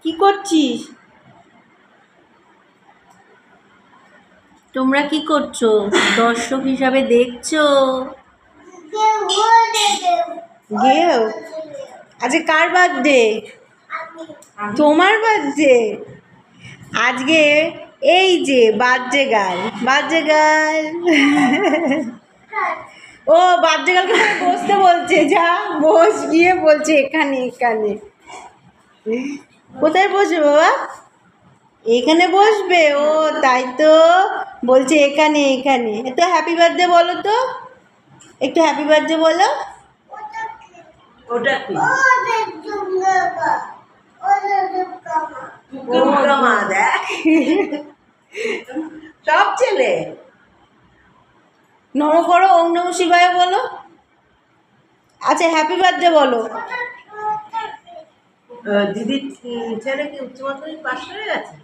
কি করছিস? তোমরা কি করছো? দর্শক হিসাবে দেখছো? গেও আজকে কার বার্থডে? তোমার বার্থডে আজকে। এই যে বার্থডে গার্ল, বার্থডে গার্ল। ও বার্থডে গার্লকে বসতে বলছে, যা বস গিয়ে বলছে এখানে এখানে। কোথায় বসবে বাবা? এখানে বসবে? ও তাই তো, বলছে এখানে এখানে। তো হ্যাপি বার্থডে বলো তো, একটু হ্যাপি বার্থডে বলো। ওটা কি? দেখ সব ছেলে নম করো, ওম নম শিবায় বলো। আচ্ছা হ্যাপি বার্থডে বলো। দিদির ছেলে কি উচ্চ মাধ্যমিক পাশ করে গেছে?